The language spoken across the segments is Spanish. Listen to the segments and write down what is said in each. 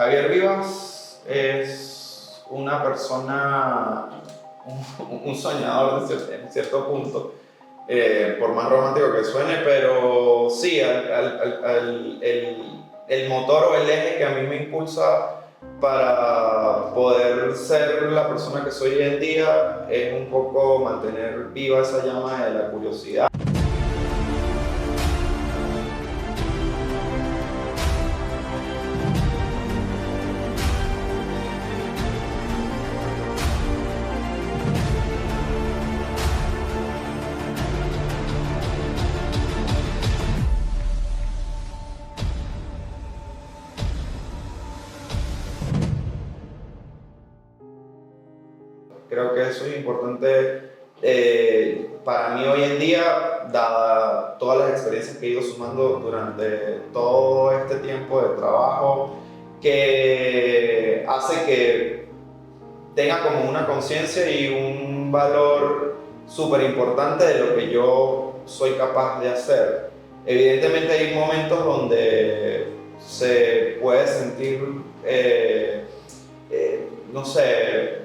Javier Vivas es una persona, un soñador en cierto punto, por más romántico que suene, pero sí, el motor o el eje que a mí me impulsa para poder ser la persona que soy hoy en día es un poco mantener viva esa llama de la curiosidad. Creo que eso es importante para mí hoy en día, dada todas las experiencias que he ido sumando durante todo este tiempo de trabajo, que hace que tenga como una conciencia y un valor súper importante de lo que yo soy capaz de hacer. Evidentemente hay momentos donde se puede sentir, no sé,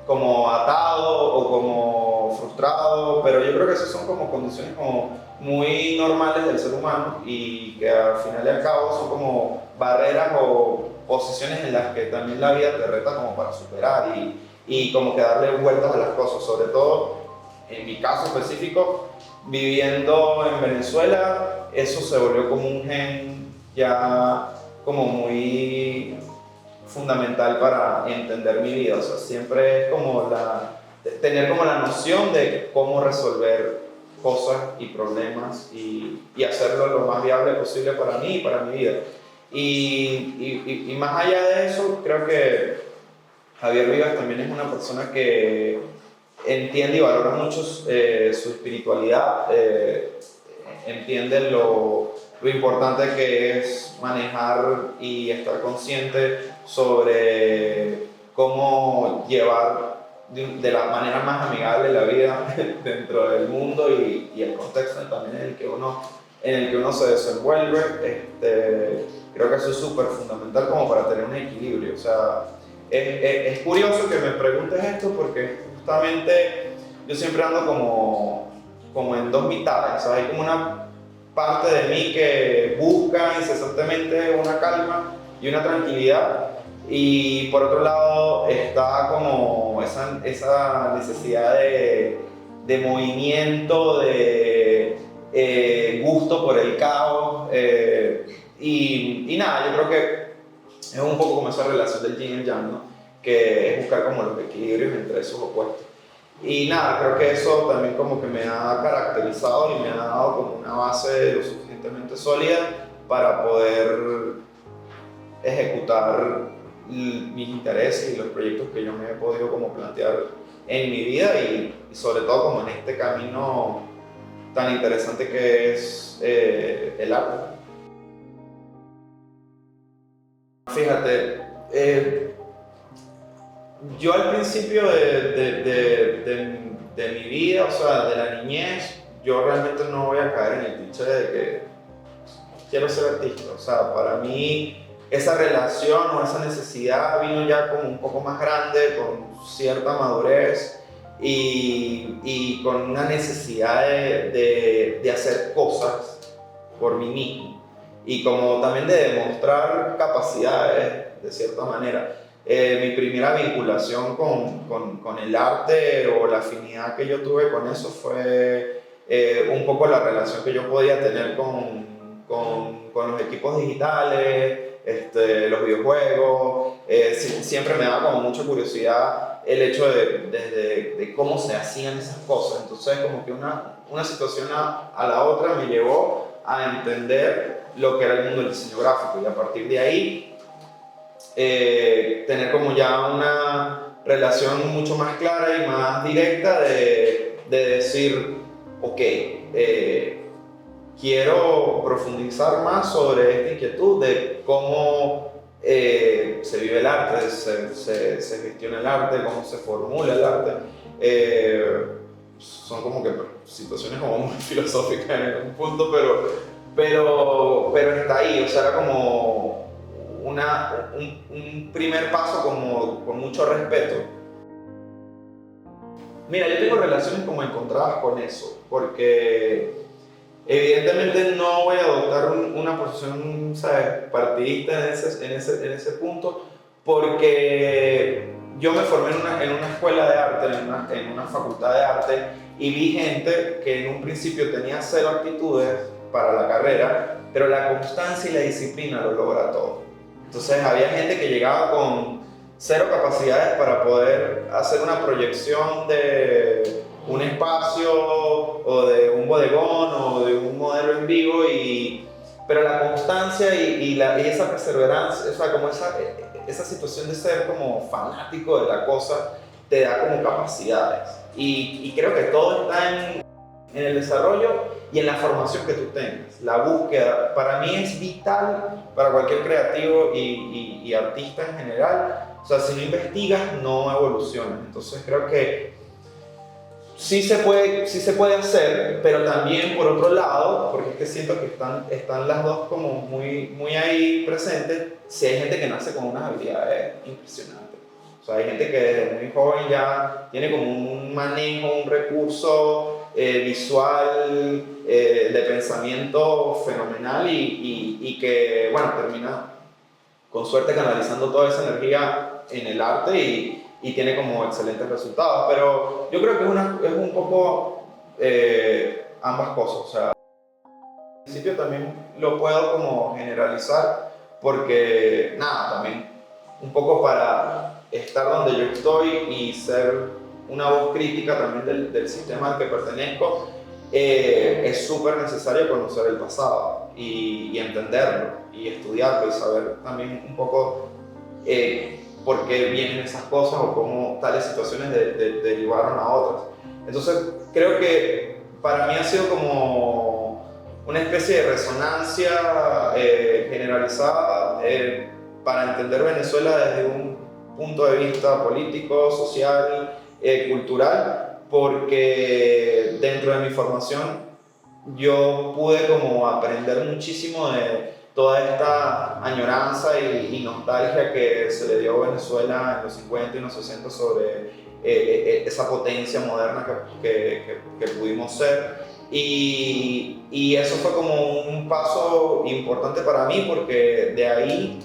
como atado o como frustrado, pero yo creo que esas son como condiciones como muy normales del ser humano y que al final y al cabo son como barreras o posiciones en las que también la vida te reta como para superar y como que darle vueltas a las cosas, sobre todo en mi caso específico, viviendo en Venezuela, eso se volvió como un gen ya como muy fundamental para entender mi vida. O sea, siempre es como tener como la noción de cómo resolver cosas y problemas y hacerlo lo más viable posible para mí y para mi vida. Y más allá de eso, creo que Javier Vivas también es una persona que entiende y valora mucho su espiritualidad, entiende lo importante que es manejar y estar consciente sobre cómo llevar de la manera más amigable la vida dentro del mundo y el contexto también en el que uno se desenvuelve. Creo que eso es súper fundamental como para tener un equilibrio. O sea, es curioso que me preguntes esto porque justamente yo siempre ando como en dos mitades. O sea, hay como una parte de mí que busca incesantemente una calma y una tranquilidad, y por otro lado está como esa necesidad de movimiento, de gusto por el caos, y nada, yo creo que es un poco como esa relación del yin y el yang, ¿no? Que es buscar como los equilibrios entre esos opuestos. Y nada, creo que eso también como que me ha caracterizado y me ha dado como una base lo suficientemente sólida para poder ejecutar mis intereses y los proyectos que yo me he podido como plantear en mi vida y sobre todo como en este camino tan interesante que es el arte. Fíjate, yo al principio de mi vida, o sea, de la niñez, yo realmente no voy a caer en el cliché de que quiero ser artista. O sea, para mí esa relación o esa necesidad vino ya como un poco más grande, con cierta madurez y con una necesidad de hacer cosas por mí mismo y como también de demostrar capacidades de cierta manera. Mi primera vinculación con el arte o la afinidad que yo tuve con eso fue un poco la relación que yo podía tener con los equipos digitales, los videojuegos. Siempre me daba como mucha curiosidad el hecho de cómo se hacían esas cosas. Entonces como que una situación a la otra me llevó a entender lo que era el mundo del diseño gráfico y a partir de ahí tener como ya una relación mucho más clara y más directa de decir, ok, quiero profundizar más sobre esta inquietud de cómo se vive el arte, se gestiona el arte, cómo se formula el arte. Son como que situaciones como muy filosóficas en algún punto, pero está ahí. O sea, era como un primer paso como con mucho respeto. Mira, yo tengo relaciones como encontradas con eso, porque evidentemente no voy a adoptar una posición, ¿sabes?, partidista en ese punto, porque yo me formé en una escuela de arte, en una facultad de arte, y vi gente que en un principio tenía cero actitudes para la carrera, pero la constancia y la disciplina lo logra todo. Entonces había gente que llegaba con cero capacidades para poder hacer una proyección de un espacio o de un bodegón o de un modelo en vivo, pero la constancia y esa perseverancia, o sea, como esa situación de ser como fanático de la cosa, te da como capacidades. Y creo que todo está en el desarrollo y en la formación que tú tengas. La búsqueda, para mí es vital para cualquier creativo y artista en general. O sea, si no investigas, no evolucionas. Entonces creo que sí se puede hacer, pero también por otro lado, porque es que siento que están las dos como muy ahí presentes, si hay gente que nace con unas habilidades impresionantes. O sea, hay gente que desde muy joven ya tiene como un manejo, un recurso visual, de pensamiento fenomenal y que, bueno, termina con suerte canalizando toda esa energía en el arte y tiene como excelentes resultados. Pero yo creo que es un poco ambas cosas. O sea, al principio también lo puedo como generalizar porque, nada, también un poco para estar donde yo estoy y ser una voz crítica también del sistema al que pertenezco, es súper necesario conocer el pasado y entenderlo y estudiarlo y saber también un poco por qué vienen esas cosas o cómo tales situaciones derivaron a otras. Entonces creo que para mí ha sido como una especie de resonancia generalizada para entender Venezuela desde un punto de vista político, social, cultural, porque dentro de mi formación yo pude como aprender muchísimo de toda esta añoranza y nostalgia que se le dio a Venezuela en los 50 y los 60 sobre esa potencia moderna que pudimos ser. Y eso fue como un paso importante para mí porque de ahí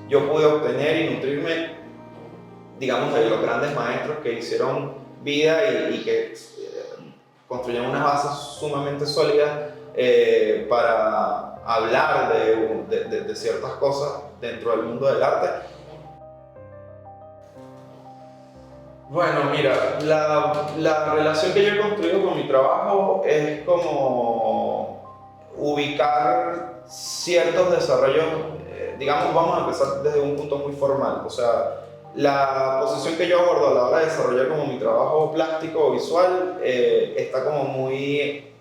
yo pude obtener y nutrirme, digamos, de los grandes maestros que hicieron vida y que construyeron unas bases sumamente sólidas para hablar de ciertas cosas dentro del mundo del arte. Bueno, mira, la relación que yo he construido con mi trabajo es como ubicar ciertos desarrollos, digamos, vamos a empezar desde un punto muy formal, o sea, la posición que yo abordo a la hora de desarrollar como mi trabajo plástico o visual está como muy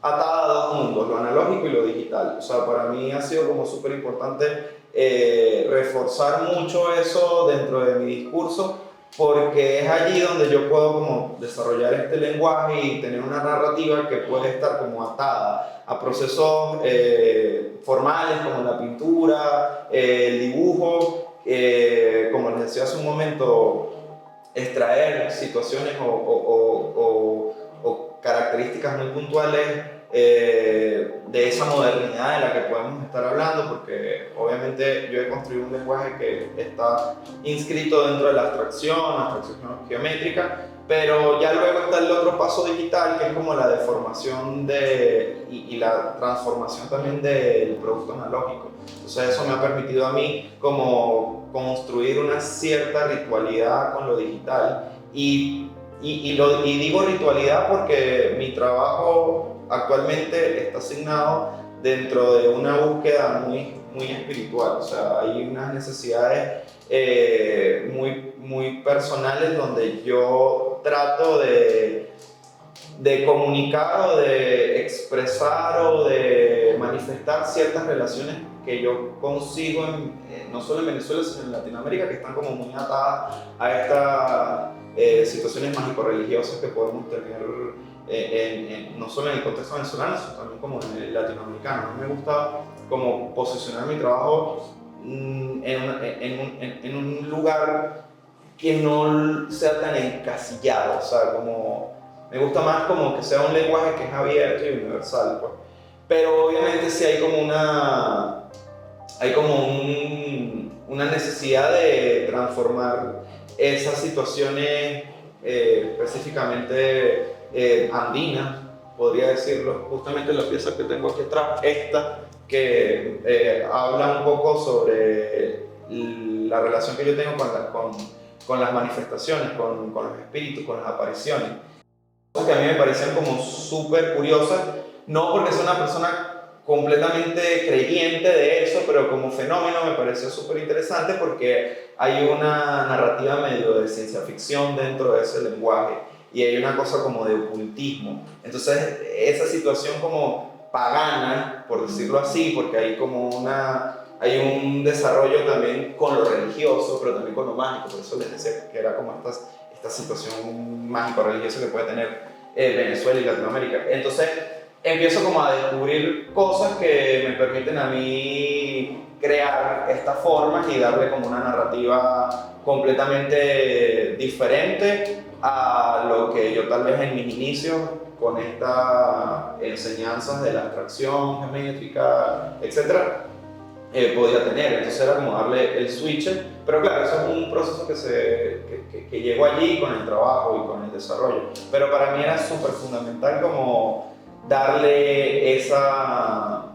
atada a dos mundos, lo analógico y lo digital. O sea, para mí ha sido como súper importante reforzar mucho eso dentro de mi discurso porque es allí donde yo puedo como desarrollar este lenguaje y tener una narrativa que puede estar como atada a procesos formales como la pintura, el dibujo, como les decía hace un momento, extraer situaciones o características muy puntuales de esa modernidad de la que podemos estar hablando, porque obviamente yo he construido un lenguaje que está inscrito dentro de la abstracción geométrica, pero ya luego está el otro paso digital, que es como la deformación y la transformación también del producto analógico. Entonces eso me ha permitido a mí como construir una cierta ritualidad con lo digital y digo ritualidad porque mi trabajo actualmente está asignado dentro de una búsqueda muy espiritual. O sea, hay unas necesidades muy personales donde yo trato de comunicar o de expresar o de manifestar ciertas relaciones que yo consigo no solo en Venezuela sino en Latinoamérica, que están como muy atadas a estas situaciones mágico-religiosas que podemos tener no solo en el contexto venezolano sino también como en el latinoamericano. A mí me gusta como posicionar mi trabajo en un lugar que no sea tan encasillado, o sea, como me gusta más como que sea un lenguaje que es abierto y universal, pues. Pero obviamente sí hay como una necesidad de transformar esas situaciones específicamente andinas, podría decirlo, justamente la pieza que tengo aquí atrás, esta, que habla un poco sobre la relación que yo tengo con las manifestaciones, con los espíritus, con las apariciones. Cosas que a mí me parecían como súper curiosas, no porque sea una persona completamente creyente de eso, pero como fenómeno me pareció súper interesante porque hay una narrativa medio de ciencia ficción dentro de ese lenguaje y hay una cosa como de ocultismo. Entonces esa situación como pagana, por decirlo así, porque hay un desarrollo también con lo religioso, pero también con lo mágico, por eso les decía que era como esta situación mágico-religiosa que puede tener Venezuela y Latinoamérica. Entonces empiezo como a descubrir cosas que me permiten a mí crear estas formas y darle como una narrativa completamente diferente a lo que yo tal vez en mis inicios con estas enseñanzas de la abstracción geométrica, etcétera, podía tener. Entonces era como darle el switch, pero claro, eso es un proceso que llegó allí con el trabajo y con el desarrollo. Pero para mí era súper fundamental como darle esa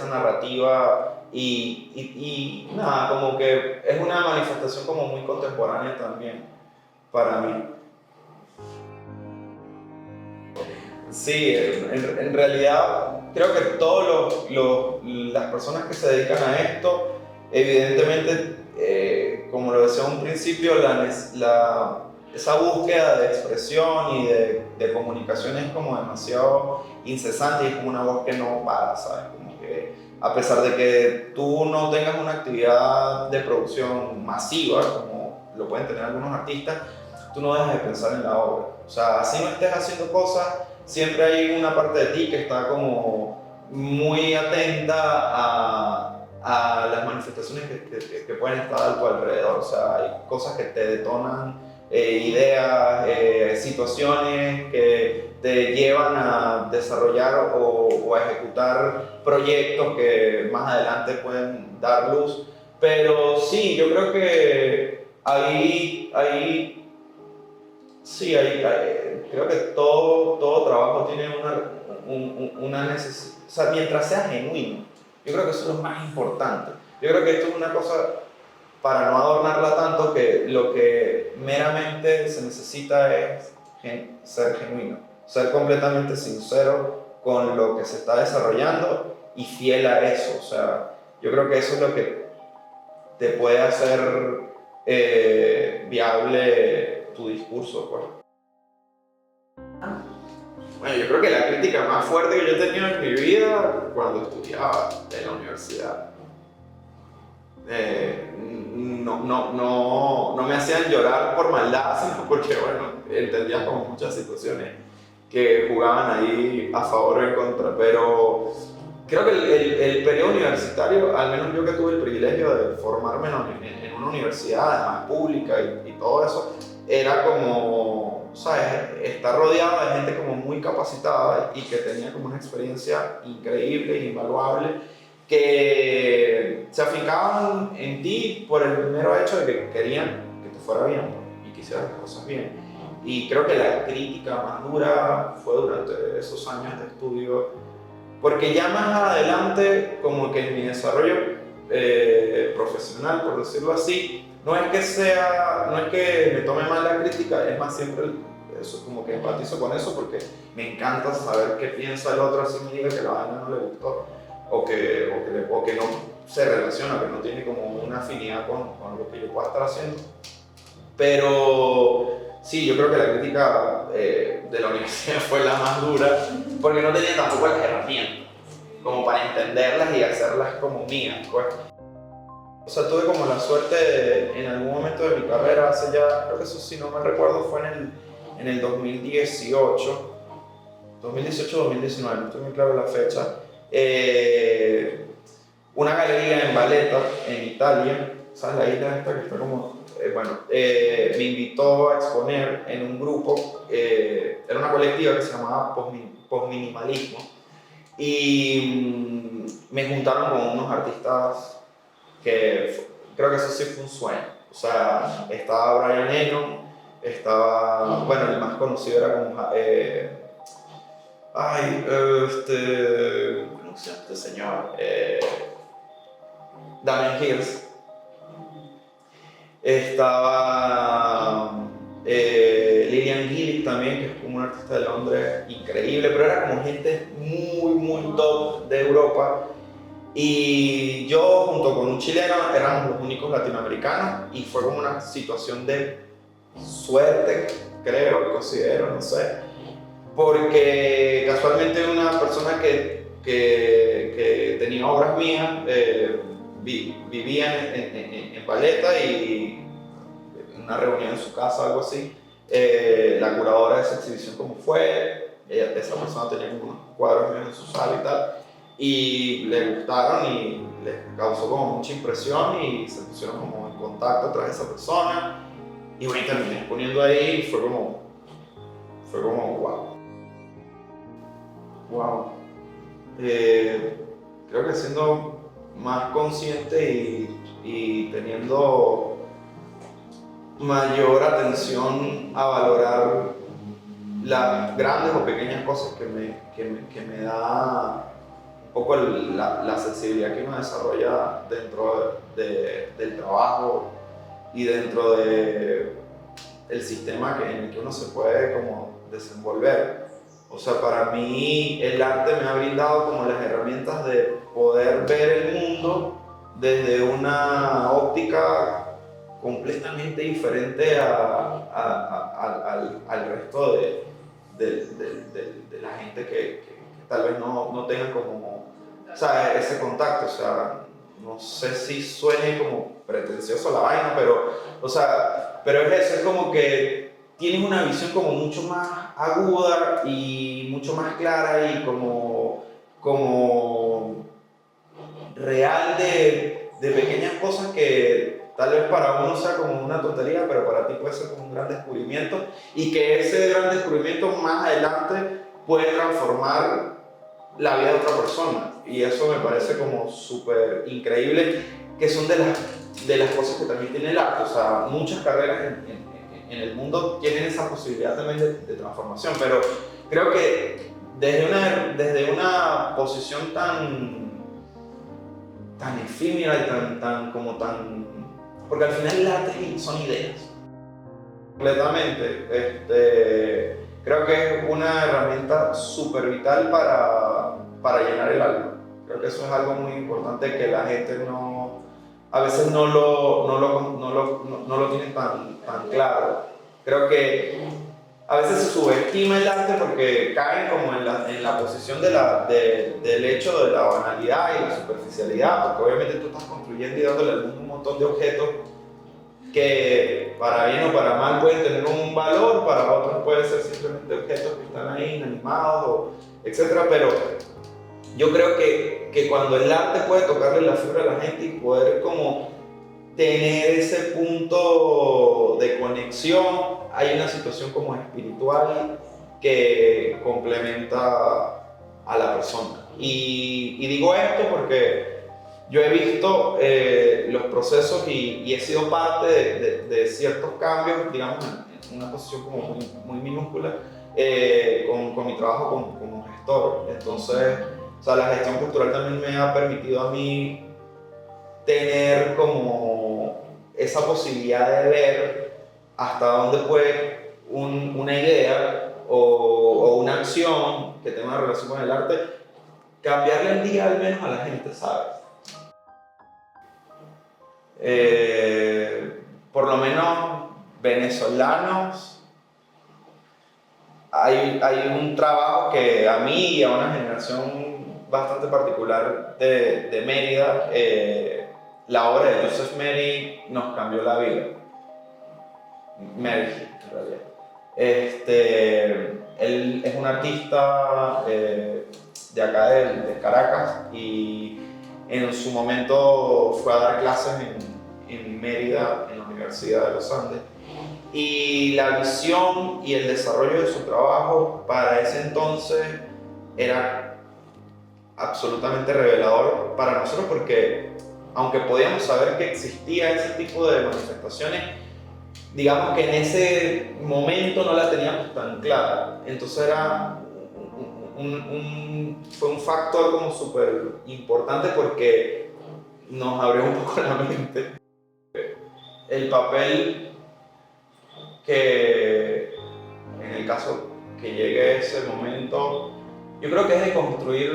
narrativa y nada, como que es una manifestación como muy contemporánea también para mí. Sí, en realidad creo que todas las personas que se dedican a esto, evidentemente, como lo decía en un principio, esa búsqueda de expresión y de comunicación es como demasiado incesante y es como una voz que no para, ¿sabes? Como que a pesar de que tú no tengas una actividad de producción masiva, como lo pueden tener algunos artistas, tú no dejas de pensar en la obra. O sea, así no estés haciendo cosas, siempre hay una parte de ti que está como muy atenta a las manifestaciones que pueden estar a tu alrededor. O sea, hay cosas que te detonan, ideas, situaciones que te llevan a desarrollar o a ejecutar proyectos que más adelante pueden dar luz. Pero sí, yo creo que sí, creo que todo trabajo tiene una necesidad, o sea, mientras sea genuino, yo creo que eso es lo más importante. Yo creo que esto es una cosa, para no adornarla tanto, que lo que meramente se necesita es ser genuino, ser completamente sincero con lo que se está desarrollando y fiel a eso. O sea, yo creo que eso es lo que te puede hacer viable tu discurso, pues. Bueno, yo creo que la crítica más fuerte que yo he tenido en mi vida cuando estudiaba en la universidad. No me hacían llorar por maldad, sino porque, bueno, entendía como muchas situaciones que jugaban ahí a favor o en contra, pero creo que el periodo universitario, al menos yo que tuve el privilegio de formarme en una universidad, además pública y todo eso, era como, ¿sabes? Estar rodeado de gente como muy capacitada y que tenía como una experiencia increíble e invaluable, que se afincaban en ti por el mero hecho de que querían que te fuera bien y quisieras las cosas bien. Y creo que la crítica más dura fue durante esos años de estudio, porque ya más adelante, como que en mi desarrollo profesional, por decirlo así, no es que me tome mal la crítica, es más, siempre eso, como que empatizo con eso porque me encanta saber qué piensa el otro, así me diga que la vaina no le gustó o que no se relaciona, que no tiene como una afinidad con lo que yo pueda estar haciendo. Pero sí, yo creo que la crítica de la universidad fue la más dura porque no tenía tampoco las herramientas como para entenderlas y hacerlas como mías, pues. O sea, tuve como la suerte en algún momento de mi carrera, hace ya, creo que eso si no mal recuerdo fue en el 2018, 2019, no estoy muy claro la fecha. una galería en Valletta, en Italia. ¿Sabes la isla esta que está como...? Me invitó a exponer en un grupo, era una colectiva que se llamaba Postminimalismo, y me juntaron con unos artistas que creo que eso sí fue un sueño. O sea, estaba Brian Eno, estaba, bueno, el más conocido era como, ¿cómo se llama este señor? Damien Hirst. Estaba Lillian Gillick también, que es como una artista de Londres increíble, pero era como gente muy, muy top de Europa. Y yo, junto con un chileno, éramos los únicos latinoamericanos y fue como una situación de suerte, creo, considero, no sé. Porque casualmente una persona que tenía obras mías vivía en Valletta y en una reunión en su casa, algo así, la curadora de esa exhibición como fue, esa persona tenía como unos cuadros míos en su sala y tal, y le gustaron y les causó como mucha impresión y se pusieron como en contacto tras esa persona y bueno, terminé exponiendo ahí y fue como wow. Creo que siendo más consciente y teniendo mayor atención a valorar las grandes o pequeñas cosas que me da un poco la sensibilidad que uno desarrolla dentro del trabajo y dentro del sistema en el que uno se puede como desenvolver. O sea, para mí el arte me ha brindado como las herramientas de poder ver el mundo desde una óptica completamente diferente al resto de la gente que tal vez no tenga como, o sea, ese contacto. O sea, no sé si suene como pretencioso la vaina, pero, o sea, pero es eso, es como que tienes una visión como mucho más aguda y mucho más clara y como real de pequeñas cosas que tal vez para uno sea como una tontería, pero para ti puede ser como un gran descubrimiento y que ese gran descubrimiento más adelante puede transformar la vida de otra persona. Y eso me parece como súper increíble, que son de las cosas que también tiene el arte. O sea, muchas carreras en el mundo tienen esa posibilidad también de transformación, pero creo que desde una posición tan efímera y tan... Porque al final el arte son ideas. Completamente. Creo que es una herramienta súper vital para llenar el alma. Creo que eso es algo muy importante que la gente a veces no lo tiene tan claro. Creo que a veces se subestima el arte porque caen como en la posición del hecho de la banalidad y la superficialidad, porque obviamente tú estás construyendo y dándole al mundo un montón de objetos que para bien o para mal pueden tener un valor, para otros pueden ser simplemente objetos que están ahí inanimados, etc. Pero yo creo que cuando el arte puede tocarle la fibra a la gente y poder como tener ese punto de conexión, hay una situación como espiritual que complementa a la persona. Y digo esto porque yo he visto los procesos y he sido parte de ciertos cambios, digamos, en una posición como muy minúscula, con mi trabajo como gestor. Entonces, o sea, la gestión cultural también me ha permitido a mí tener como esa posibilidad de ver hasta dónde puede una idea o una acción que tenga una relación con el arte cambiarle el día al menos a la gente, ¿sabes? Por lo menos venezolanos, hay un trabajo que a mí y a una generación bastante particular de Mérida, la obra de Joseph Merhi nos cambió la vida. Merhi, en realidad. Él es un artista de acá de Caracas y en su momento fue a dar clases en Mérida, en la Universidad de los Andes, y la visión y el desarrollo de su trabajo para ese entonces era absolutamente revelador para nosotros, porque aunque podíamos saber que existía ese tipo de manifestaciones, digamos que en ese momento no la teníamos tan clara. Entonces era fue un factor como súper importante porque nos abrió un poco la mente. El papel que, en el caso que llegue ese momento, yo creo que es de construir,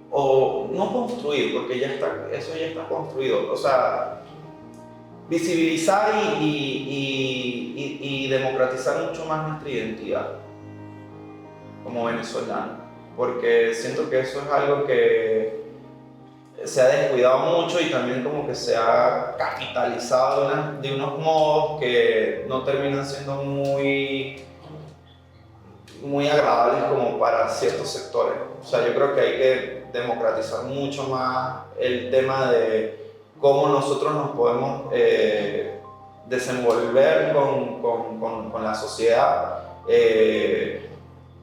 o no construir, porque ya está, eso ya está construido. O sea, visibilizar y democratizar mucho más nuestra identidad como venezolano, porque siento que eso es algo que se ha descuidado mucho y también como que se ha capitalizado de unos modos que no terminan siendo muy agradables como para ciertos sectores. O sea, yo creo que hay que democratizar mucho más el tema de cómo nosotros nos podemos desenvolver con la sociedad,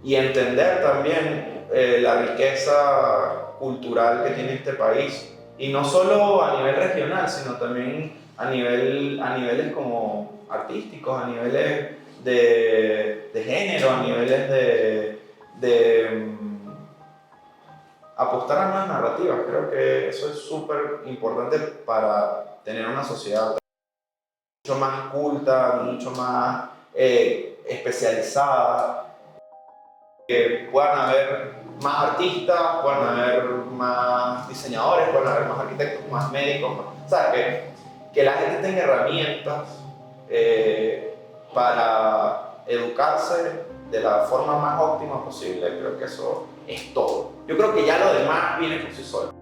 y entender también la riqueza cultural que tiene este país. Y no solo a nivel regional, sino también a niveles como artísticos, a niveles de género, a niveles de apostar a nuevas narrativas. Creo que eso es súper importante para tener una sociedad mucho más culta, mucho más especializada, que puedan haber más artistas, puedan haber más diseñadores, puedan haber más arquitectos, más médicos, o sea, que la gente tenga herramientas para educarse de la forma más óptima posible. Creo que eso es todo. Yo creo que ya lo demás viene por sí solo.